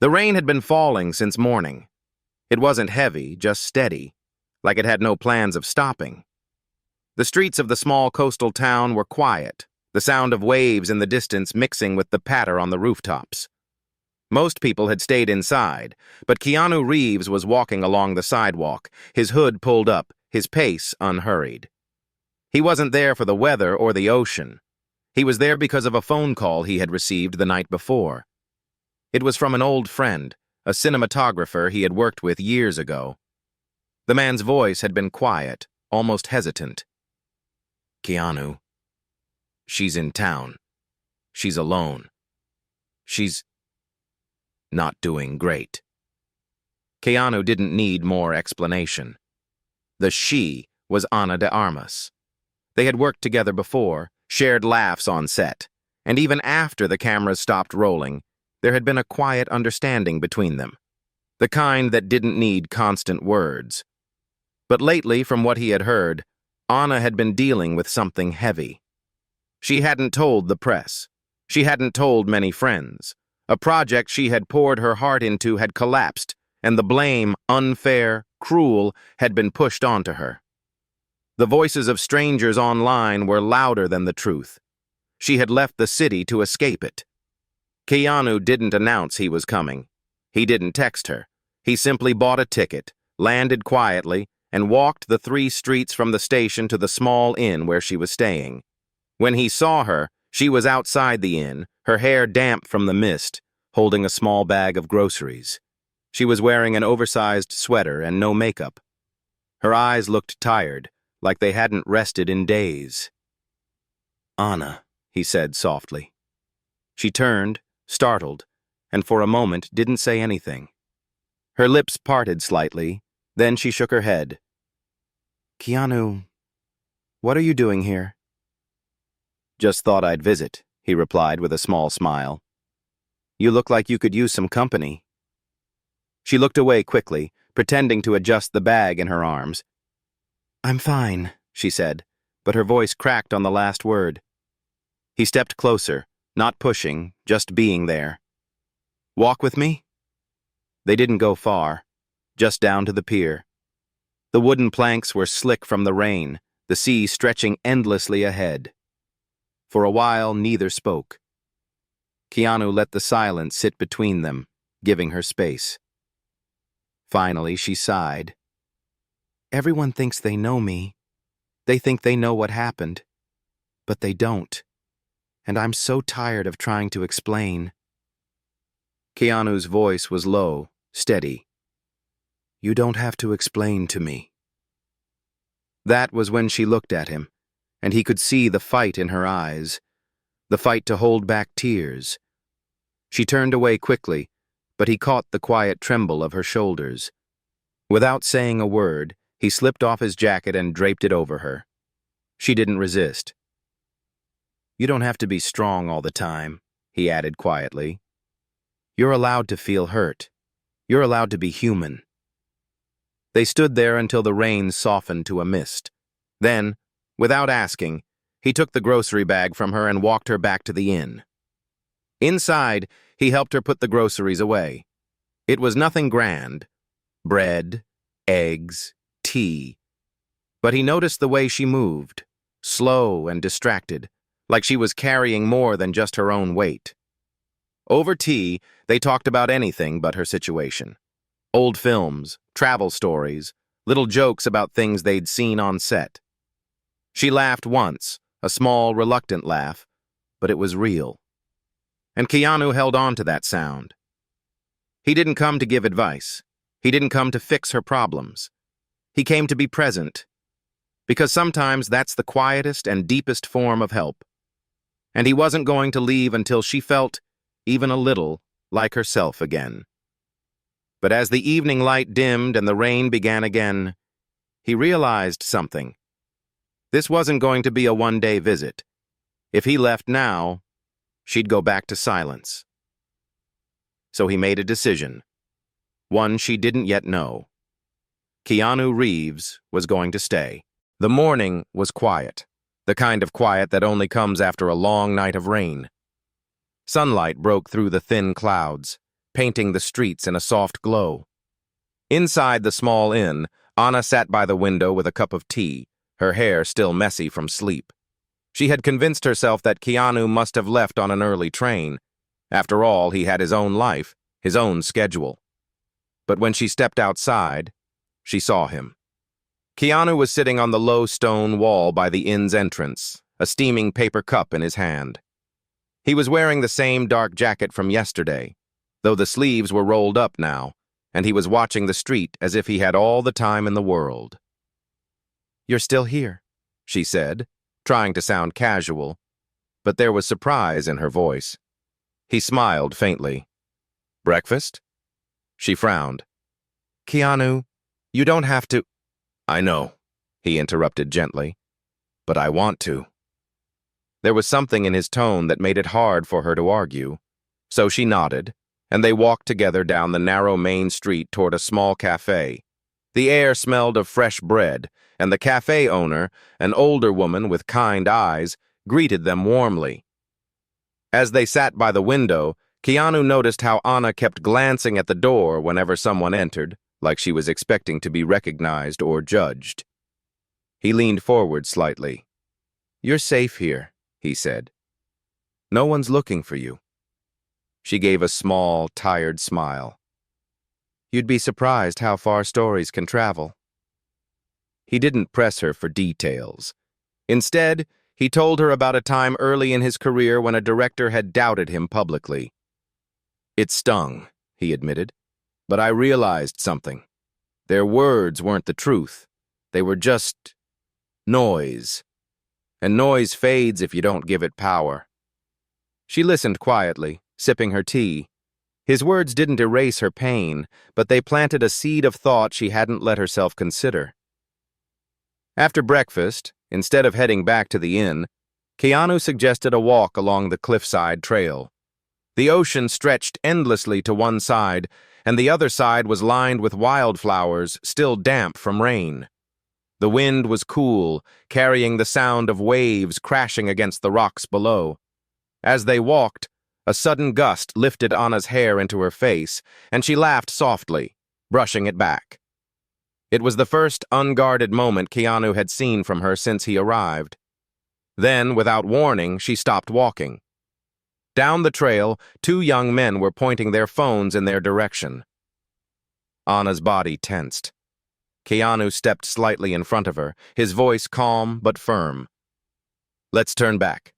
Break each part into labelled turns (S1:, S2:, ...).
S1: The rain had been falling since morning. It wasn't heavy, just steady, like it had no plans of stopping. The streets of the small coastal town were quiet, the sound of waves in the distance mixing with the patter on the rooftops. Most people had stayed inside, but Keanu Reeves was walking along the sidewalk, his hood pulled up, his pace unhurried. He wasn't there for the weather or the ocean. He was there because of a phone call he had received the night before. It was from an old friend, a cinematographer he had worked with years ago. The man's voice had been quiet, almost hesitant. "Keanu, she's in town. She's alone. She's not doing great." Keanu didn't need more explanation. The she was Ana de Armas. They had worked together before, shared laughs on set, and even after the cameras stopped rolling, there had been a quiet understanding between them, the kind that didn't need constant words. But lately, from what he had heard, Ana had been dealing with something heavy. She hadn't told the press. She hadn't told many friends. A project she had poured her heart into had collapsed, and the blame, unfair, cruel, had been pushed onto her. The voices of strangers online were louder than the truth. She had left the city to escape it. Keanu didn't announce he was coming. He didn't text her. He simply bought a ticket, landed quietly, and walked the 3 streets from the station to the small inn where she was staying. When he saw her, she was outside the inn, her hair damp from the mist, holding a small bag of groceries. She was wearing an oversized sweater and no makeup. Her eyes looked tired, like they hadn't rested in days. "Ana," he said softly. She turned, startled, and for a moment didn't say anything. Her lips parted slightly, then she shook her head. "Keanu, what are you doing here?" "Just thought I'd visit," he replied with a small smile. "You look like you could use some company." She looked away quickly, pretending to adjust the bag in her arms. "I'm fine," she said, but her voice cracked on the last word. He stepped closer, not pushing, just being there. "Walk with me?" They didn't go far, just down to the pier. The wooden planks were slick from the rain, the sea stretching endlessly ahead. For a while, neither spoke. Keanu let the silence sit between them, giving her space. Finally, she sighed. "Everyone thinks they know me. They think they know what happened. But they don't. And I'm so tired of trying to explain." Keanu's voice was low, steady. "You don't have to explain to me." That was when she looked at him, and he could see the fight in her eyes, the fight to hold back tears. She turned away quickly, but he caught the quiet tremble of her shoulders. Without saying a word, he slipped off his jacket and draped it over her. She didn't resist. "You don't have to be strong all the time," he added quietly. "You're allowed to feel hurt. You're allowed to be human." They stood there until the rain softened to a mist. Then, without asking, he took the grocery bag from her and walked her back to the inn. Inside, he helped her put the groceries away. It was nothing grand. Bread, eggs, tea. But he noticed the way she moved, slow and distracted, like she was carrying more than just her own weight. Over tea, they talked about anything but her situation. Old films, travel stories, little jokes about things they'd seen on set. She laughed once, a small, reluctant laugh, but it was real. And Keanu held on to that sound. He didn't come to give advice. He didn't come to fix her problems. He came to be present, because sometimes that's the quietest and deepest form of help. And he wasn't going to leave until she felt, even a little, like herself again. But as the evening light dimmed and the rain began again, he realized something. This wasn't going to be a one-day visit. If he left now, she'd go back to silence. So he made a decision, one she didn't yet know. Keanu Reeves was going to stay. The morning was quiet, the kind of quiet that only comes after a long night of rain. Sunlight broke through the thin clouds, painting the streets in a soft glow. Inside the small inn, Anna sat by the window with a cup of tea, her hair still messy from sleep. She had convinced herself that Keanu must have left on an early train. After all, he had his own life, his own schedule. But when she stepped outside, she saw him. Keanu was sitting on the low stone wall by the inn's entrance, a steaming paper cup in his hand. He was wearing the same dark jacket from yesterday, though the sleeves were rolled up now, and he was watching the street as if he had all the time in the world. "You're still here," she said, trying to sound casual, but there was surprise in her voice. He smiled faintly. "Breakfast?" She frowned. "Keanu, you don't have to—" "I know," he interrupted gently, "but I want to." There was something in his tone that made it hard for her to argue, so she nodded, and they walked together down the narrow main street toward a small cafe. The air smelled of fresh bread, and the cafe owner, an older woman with kind eyes, greeted them warmly. As they sat by the window, Keanu noticed how Anna kept glancing at the door whenever someone entered, like she was expecting to be recognized or judged. He leaned forward slightly. "You're safe here," he said. "No one's looking for you." She gave a small, tired smile. "You'd be surprised how far stories can travel." He didn't press her for details. Instead, he told her about a time early in his career when a director had doubted him publicly. "It stung," he admitted, "but I realized something. Their words weren't the truth. They were just noise. And noise fades if you don't give it power." She listened quietly, sipping her tea. His words didn't erase her pain, but they planted a seed of thought she hadn't let herself consider. After breakfast, instead of heading back to the inn, Keanu suggested a walk along the cliffside trail. The ocean stretched endlessly to one side, and the other side was lined with wildflowers, still damp from rain. The wind was cool, carrying the sound of waves crashing against the rocks below. As they walked, a sudden gust lifted Anna's hair into her face, and she laughed softly, brushing it back. It was the first unguarded moment Keanu had seen from her since he arrived. Then, without warning, she stopped walking. Down the trail, two young men were pointing their phones in their direction. Anna's body tensed. Keanu stepped slightly in front of her, his voice calm but firm. "Let's turn back."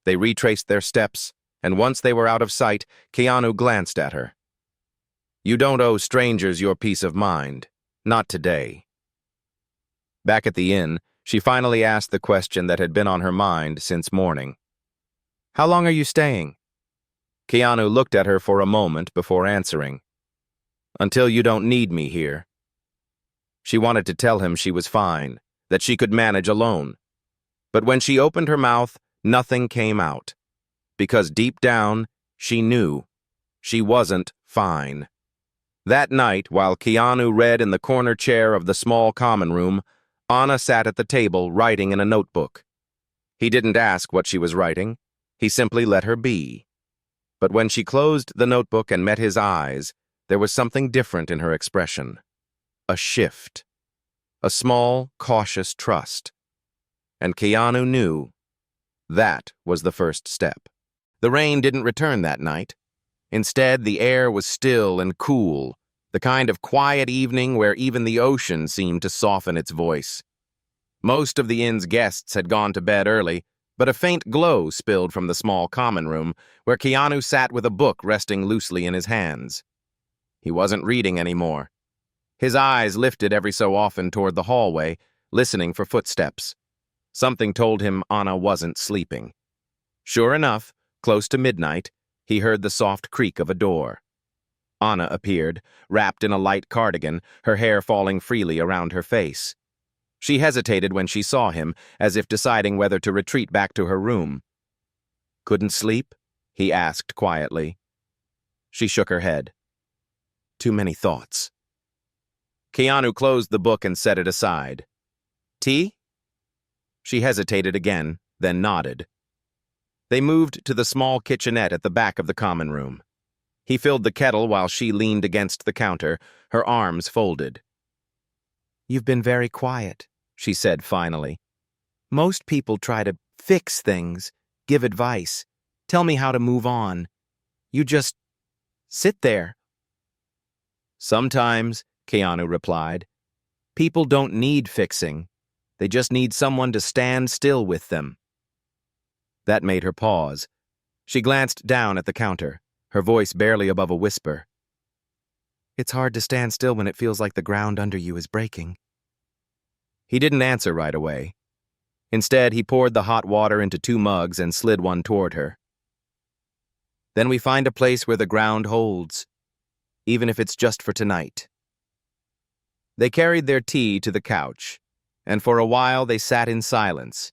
S1: They retraced their steps, and once they were out of sight, Keanu glanced at her. "You don't owe strangers your peace of mind. Not today." Back at the inn, she finally asked the question that had been on her mind since morning. "How long are you staying?" Keanu looked at her for a moment before answering. "Until you don't need me here." She wanted to tell him she was fine, that she could manage alone. But when she opened her mouth, nothing came out. Because deep down, she knew she wasn't fine. That night, while Keanu read in the corner chair of the small common room, Anna sat at the table writing in a notebook. He didn't ask what she was writing. He simply let her be. But when she closed the notebook and met his eyes, there was something different in her expression. A shift. A small, cautious trust. And Keanu knew that was the first step. The rain didn't return that night. Instead, the air was still and cool, the kind of quiet evening where even the ocean seemed to soften its voice. Most of the inn's guests had gone to bed early, but a faint glow spilled from the small common room, where Keanu sat with a book resting loosely in his hands. He wasn't reading anymore. His eyes lifted every so often toward the hallway, listening for footsteps. Something told him Anna wasn't sleeping. Sure enough, close to midnight, he heard the soft creak of a door. Anna appeared, wrapped in a light cardigan, her hair falling freely around her face. She hesitated when she saw him, as if deciding whether to retreat back to her room. "Couldn't sleep?" he asked quietly. She shook her head. "Too many thoughts." Keanu closed the book and set it aside. "Tea?" She hesitated again, then nodded. They moved to the small kitchenette at the back of the common room. He filled the kettle while she leaned against the counter, her arms folded.
S2: "You've been very quiet," she said finally. "Most people try to fix things, give advice, tell me how to move on. You just sit there."
S1: "Sometimes," Keanu replied, "people don't need fixing. They just need someone to stand still with them." That made her pause. She glanced down at the counter, her voice barely above a whisper.
S2: "It's hard to stand still when it feels like the ground under you is breaking."
S1: He didn't answer right away. Instead, he poured the hot water into 2 mugs and slid one toward her. "Then we find a place where the ground holds, even if it's just for tonight." They carried their tea to the couch, and for a while they sat in silence,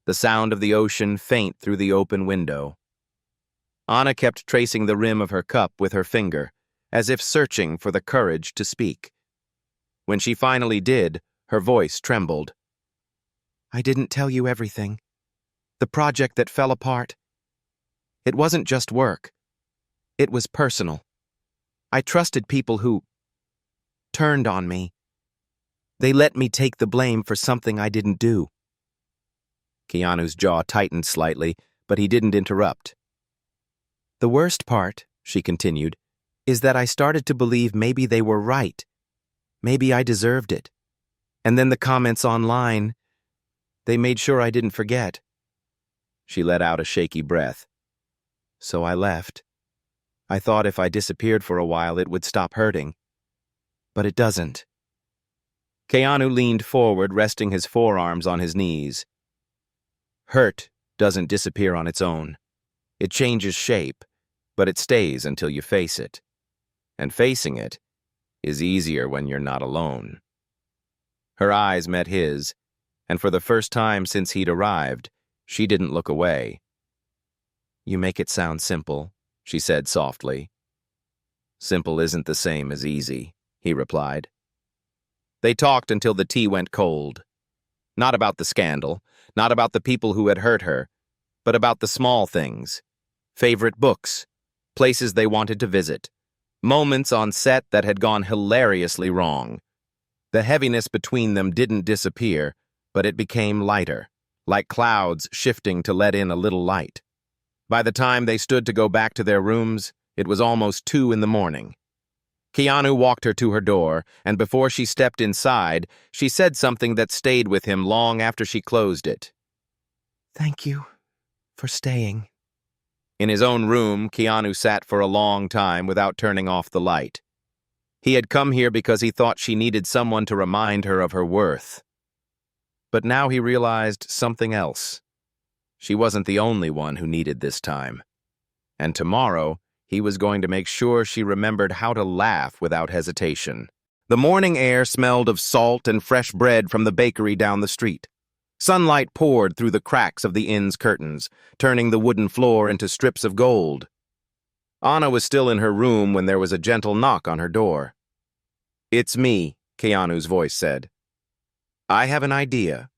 S1: the sound of the ocean faint through the open window. Anna kept tracing the rim of her cup with her finger, as if searching for the courage to speak. When she finally did, her voice trembled.
S2: "I didn't tell you everything. The project that fell apart. It wasn't just work. It was personal. I trusted people who turned on me. They let me take the blame for something I didn't do."
S1: Keanu's jaw tightened slightly, but he didn't interrupt.
S2: "The worst part," she continued, "is that I started to believe maybe they were right. Maybe I deserved it. And then the comments online, they made sure I didn't forget."
S1: She let out a shaky breath.
S2: "So I left. I thought if I disappeared for a while it would stop hurting. But it doesn't."
S1: Keanu leaned forward, resting his forearms on his knees. "Hurt doesn't disappear on its own. It changes shape, but it stays until you face it. And facing it is easier when you're not alone." Her eyes met his, and for the first time since he'd arrived, she didn't look away.
S2: "You make it sound simple,"
S1: she said softly. "Simple isn't the same as easy," he replied. They talked until the tea went cold. Not about the scandal, not about the people who had hurt her, but about the small things. Favorite books, places they wanted to visit, moments on set that had gone hilariously wrong. The heaviness between them didn't disappear, but it became lighter, like clouds shifting to let in a little light. By the time they stood to go back to their rooms, it was almost 2 in the morning. Keanu walked her to her door, and before she stepped inside, she said something that stayed with him long after she closed it.
S2: "Thank you for staying."
S1: In his own room, Keanu sat for a long time without turning off the light. He had come here because he thought she needed someone to remind her of her worth. But now he realized something else. She wasn't the only one who needed this time. And tomorrow, he was going to make sure she remembered how to laugh without hesitation. The morning air smelled of salt and fresh bread from the bakery down the street. Sunlight poured through the cracks of the inn's curtains, turning the wooden floor into strips of gold. Anna was still in her room when there was a gentle knock on her door. "It's me," Keanu's voice said. "I have an idea."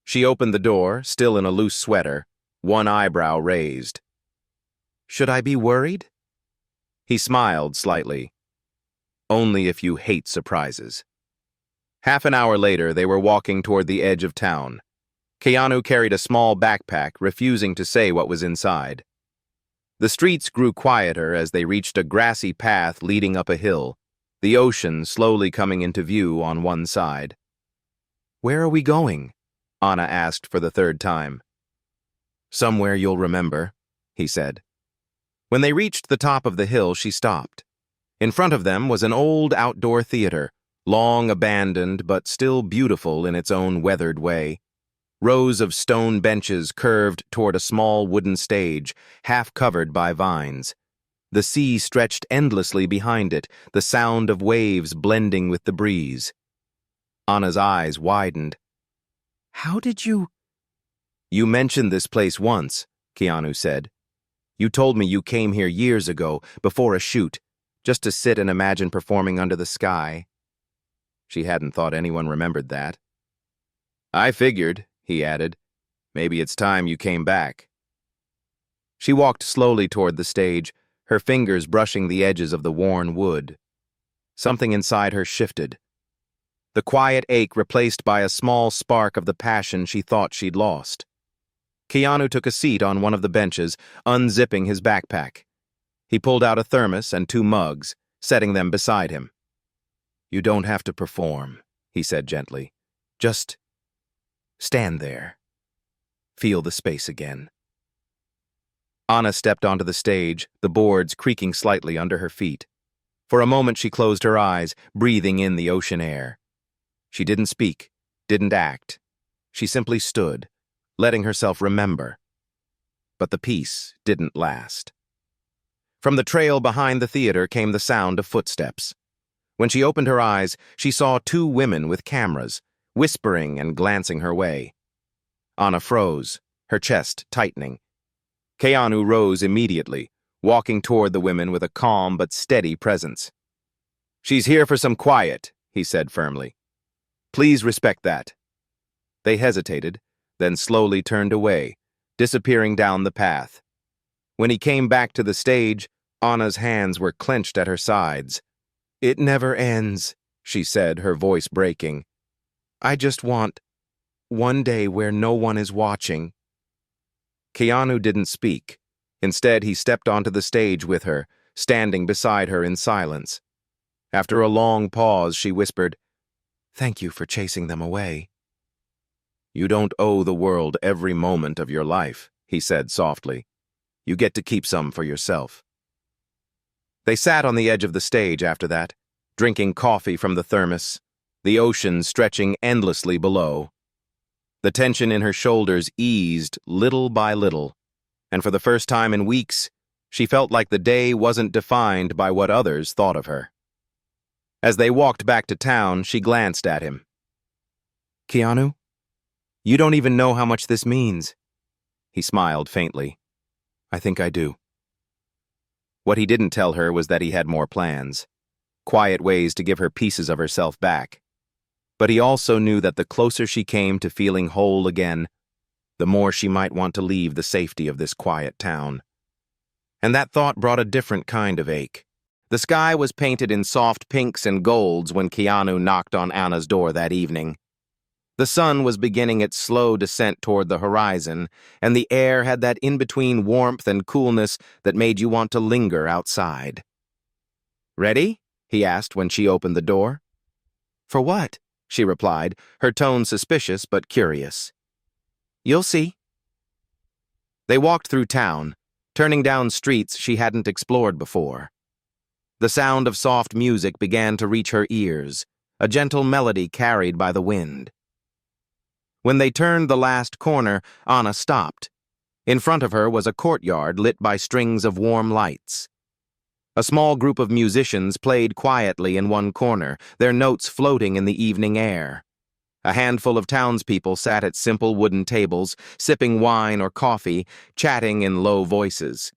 S1: She opened the door, still in a loose sweater, one eyebrow raised. "Should I be worried?" He smiled slightly. "Only if you hate surprises." Half an hour later, they were walking toward the edge of town. Keanu carried a small backpack, refusing to say what was inside. The streets grew quieter as they reached a grassy path leading up a hill, the ocean slowly coming into view on one side. "Where are we going?" Anna asked for the 3rd time. "Somewhere you'll remember," he said. When they reached the top of the hill, she stopped. In front of them was an old outdoor theater, long abandoned but still beautiful in its own weathered way. Rows of stone benches curved toward a small wooden stage, half covered by vines. The sea stretched endlessly behind it, the sound of waves blending with the breeze. Anna's eyes widened. "How did you—" "You mentioned this place once," Keanu said. "You told me you came here years ago, before a shoot, just to sit and imagine performing under the sky." She hadn't thought anyone remembered that. "I figured," he added, "maybe it's time you came back." She walked slowly toward the stage, her fingers brushing the edges of the worn wood. Something inside her shifted. The quiet ache replaced by a small spark of the passion she thought she'd lost. Keanu took a seat on one of the benches, unzipping his backpack. He pulled out a thermos and 2 mugs, setting them beside him. "You don't have to perform," he said gently. "Just stand there. Feel the space again." Anna stepped onto the stage, the boards creaking slightly under her feet. For a moment she closed her eyes, breathing in the ocean air. She didn't speak, didn't act. She simply stood, letting herself remember. But the peace didn't last. From the trail behind the theater came the sound of footsteps. When she opened her eyes, she saw 2 women with cameras, whispering and glancing her way. Anna froze, her chest tightening. Keanu rose immediately, walking toward the women with a calm but steady presence. "She's here for some quiet," he said firmly. "Please respect that." They hesitated, then slowly turned away, disappearing down the path. When he came back to the stage, Anna's hands were clenched at her sides. "It never ends," she said, her voice breaking. "I just want one day where no one is watching." Keanu didn't speak. Instead, he stepped onto the stage with her, standing beside her in silence. After a long pause, she whispered, "Thank you for chasing them away." "You don't owe the world every moment of your life," he said softly. "You get to keep some for yourself." They sat on the edge of the stage after that, drinking coffee from the thermos, the ocean stretching endlessly below. The tension in her shoulders eased little by little, and for the first time in weeks, she felt like the day wasn't defined by what others thought of her. As they walked back to town, she glanced at him. "Keanu, you don't even know how much this means." He smiled faintly. "I think I do." What he didn't tell her was that he had more plans, quiet ways to give her pieces of herself back. But he also knew that the closer she came to feeling whole again, the more she might want to leave the safety of this quiet town. And that thought brought a different kind of ache. The sky was painted in soft pinks and golds when Keanu knocked on Anna's door that evening. The sun was beginning its slow descent toward the horizon, and the air had that in-between warmth and coolness that made you want to linger outside. "Ready?" he asked when she opened the door. "For what?" she replied, her tone suspicious but curious. "You'll see." They walked through town, turning down streets she hadn't explored before. The sound of soft music began to reach her ears, a gentle melody carried by the wind. When they turned the last corner, Anna stopped. In front of her was a courtyard lit by strings of warm lights. A small group of musicians played quietly in one corner, their notes floating in the evening air. A handful of townspeople sat at simple wooden tables, sipping wine or coffee, chatting in low voices.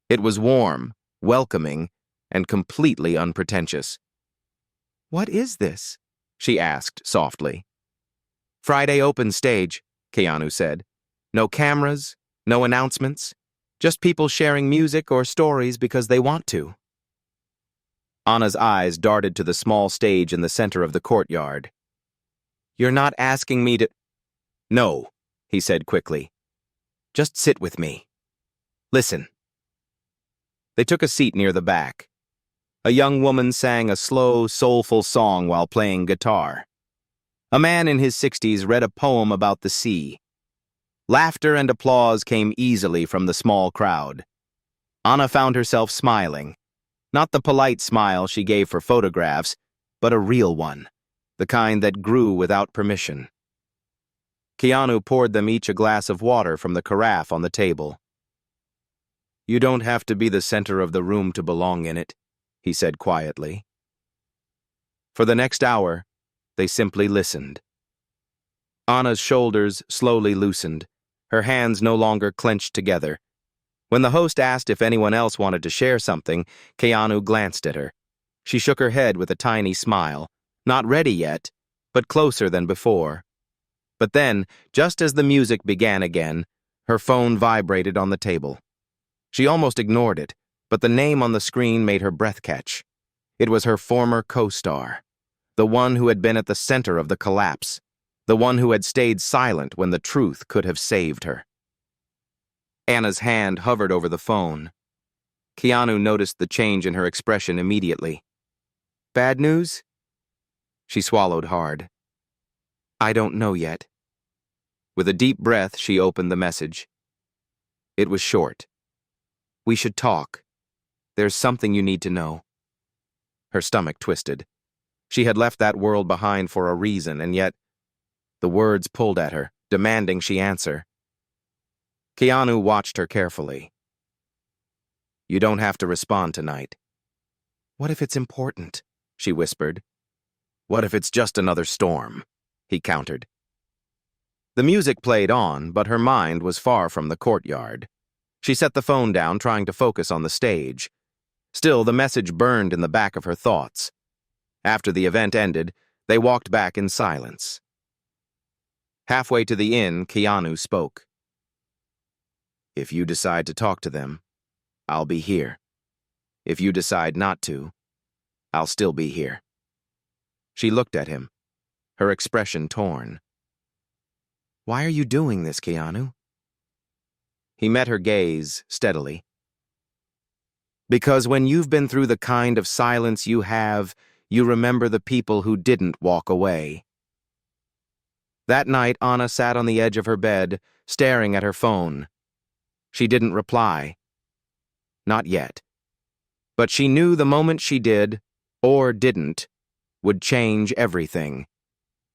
S1: It was warm, welcoming, and completely unpretentious. "What is this?" she asked softly. "Friday open stage," Keanu said. "No cameras, no announcements, just people sharing music or stories because they want to." Anna's eyes darted to the small stage in the center of the courtyard. "You're not asking me to—" "No," he said quickly. "Just sit with me. Listen." They took a seat near the back. A young woman sang a slow, soulful song while playing guitar. A man in his 60s read a poem about the sea. Laughter and applause came easily from the small crowd. Anna found herself smiling. Not the polite smile she gave for photographs, but a real one, the kind that grew without permission. Keanu poured them each a glass of water from the carafe on the table. "You don't have to be the center of the room to belong in it," he said quietly. For the next hour, they simply listened. Anna's shoulders slowly loosened, her hands no longer clenched together. When the host asked if anyone else wanted to share something, Keanu glanced at her. She shook her head with a tiny smile, not ready yet, but closer than before. But then, just as the music began again, her phone vibrated on the table. She almost ignored it, but the name on the screen made her breath catch. It was her former co-star, the one who had been at the center of the collapse, the one who had stayed silent when the truth could have saved her. Anna's hand hovered over the phone. Keanu noticed the change in her expression immediately. "Bad news?" She swallowed hard. "I don't know yet." With a deep breath, she opened the message. It was short. "We should talk. There's something you need to know." Her stomach twisted. She had left that world behind for a reason, and yet the words pulled at her, demanding she answer. Keanu watched her carefully. "You don't have to respond tonight." "What if it's important?" she whispered. "What if it's just another storm?" he countered. The music played on, but her mind was far from the courtyard. She set the phone down, trying to focus on the stage. Still, the message burned in the back of her thoughts. After the event ended, they walked back in silence. Halfway to the inn, Keanu spoke. "If you decide to talk to them, I'll be here. If you decide not to, I'll still be here." She looked at him, her expression torn. "Why are you doing this, Keanu?" He met her gaze steadily. "Because when you've been through the kind of silence you have, you remember the people who didn't walk away." That night, Anna sat on the edge of her bed, staring at her phone. She didn't reply. Not yet. But she knew the moment she did, or didn't, would change everything.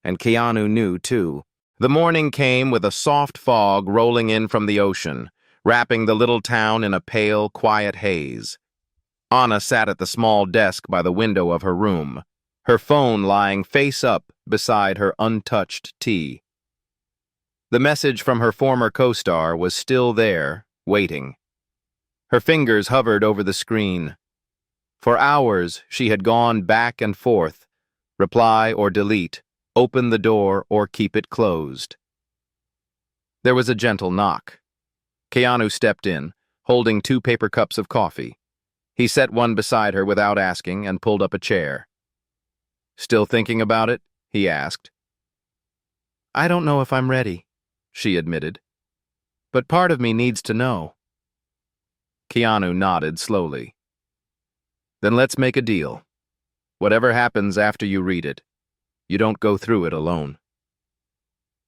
S1: And Keanu knew, too. The morning came with a soft fog rolling in from the ocean, wrapping the little town in a pale, quiet haze. Anna sat at the small desk by the window of her room, her phone lying face up beside her untouched tea. The message from her former co-star was still there, waiting. Her fingers hovered over the screen. For hours, she had gone back and forth, reply or delete, open the door or keep it closed. There was a gentle knock. Keanu stepped in, holding 2 paper cups of coffee. He set one beside her without asking and pulled up a chair. "Still thinking about it?" he asked. "I don't know if I'm ready," she admitted. "But part of me needs to know." Keanu nodded slowly. "Then let's make a deal. Whatever happens after you read it, you don't go through it alone."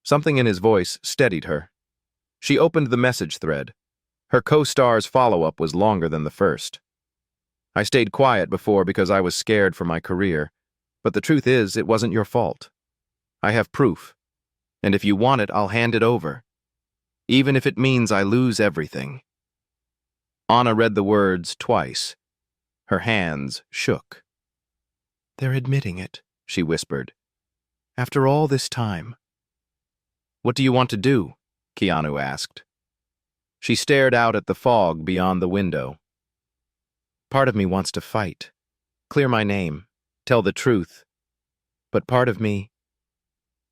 S1: Something in his voice steadied her. She opened the message thread. Her co-star's follow-up was longer than the first. "I stayed quiet before because I was scared for my career, but the truth is, it wasn't your fault. I have proof, and if you want it, I'll hand it over, even if it means I lose everything." Anna read the words twice. Her hands shook. "They're admitting it," she whispered. "After all this time." "What do you want to do?" Keanu asked. She stared out at the fog beyond the window. "Part of me wants to fight, clear my name, tell the truth. But part of me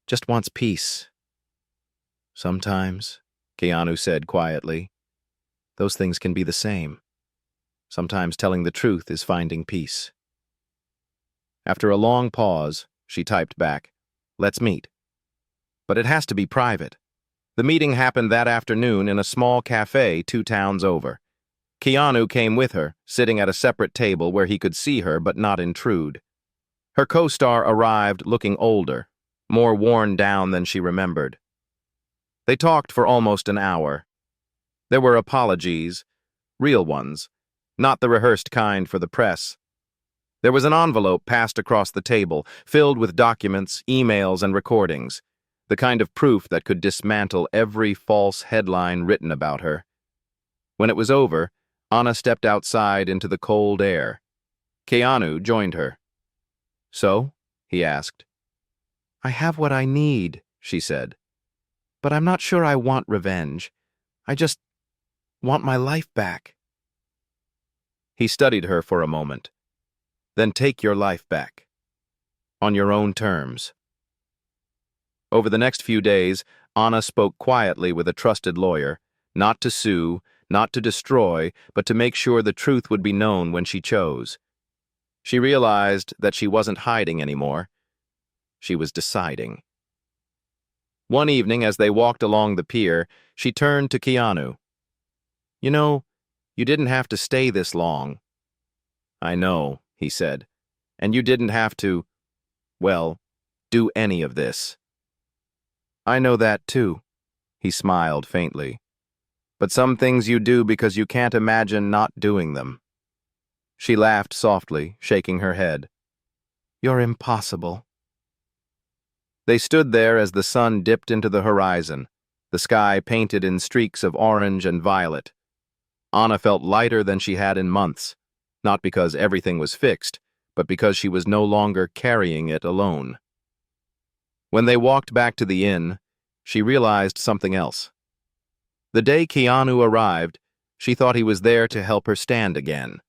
S1: just wants peace." "Sometimes," Keanu said quietly, "those things can be the same. Sometimes telling the truth is finding peace." After a long pause, she typed back, "Let's meet. But it has to be private." The meeting happened that afternoon in a small cafe 2 towns over. Keanu came with her, sitting at a separate table where he could see her but not intrude. Her co-star arrived looking older, more worn down than she remembered. They talked for almost an hour. There were apologies, real ones, not the rehearsed kind for the press. There was an envelope passed across the table, filled with documents, emails, and recordings, the kind of proof that could dismantle every false headline written about her. When it was over, Anna stepped outside into the cold air. Keanu joined her. "So?" he asked. "I have what I need," she said. "But I'm not sure I want revenge. I just want my life back." He studied her for a moment. "Then take your life back. On your own terms." Over the next few days, Anna spoke quietly with a trusted lawyer, not to sue, not to destroy, but to make sure the truth would be known when she chose. She realized that she wasn't hiding anymore. She was deciding. One evening, as they walked along the pier, she turned to Keanu. "You know, you didn't have to stay this long." "I know," he said. "And you didn't have to, well, do any of this." "I know that too," he smiled faintly. "But some things you do because you can't imagine not doing them." She laughed softly, shaking her head. "You're impossible." They stood there as the sun dipped into the horizon, the sky painted in streaks of orange and violet. Anna felt lighter than she had in months, not because everything was fixed, but because she was no longer carrying it alone. When they walked back to the inn, she realized something else. The day Keanu arrived, she thought he was there to help her stand again.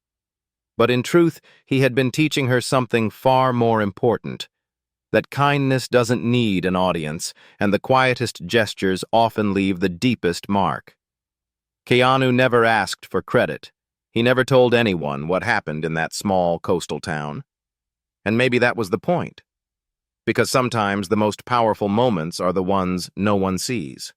S1: But in truth, he had been teaching her something far more important, that kindness doesn't need an audience, and the quietest gestures often leave the deepest mark. Keanu never asked for credit. He never told anyone what happened in that small coastal town. And maybe that was the point. Because sometimes the most powerful moments are the ones no one sees.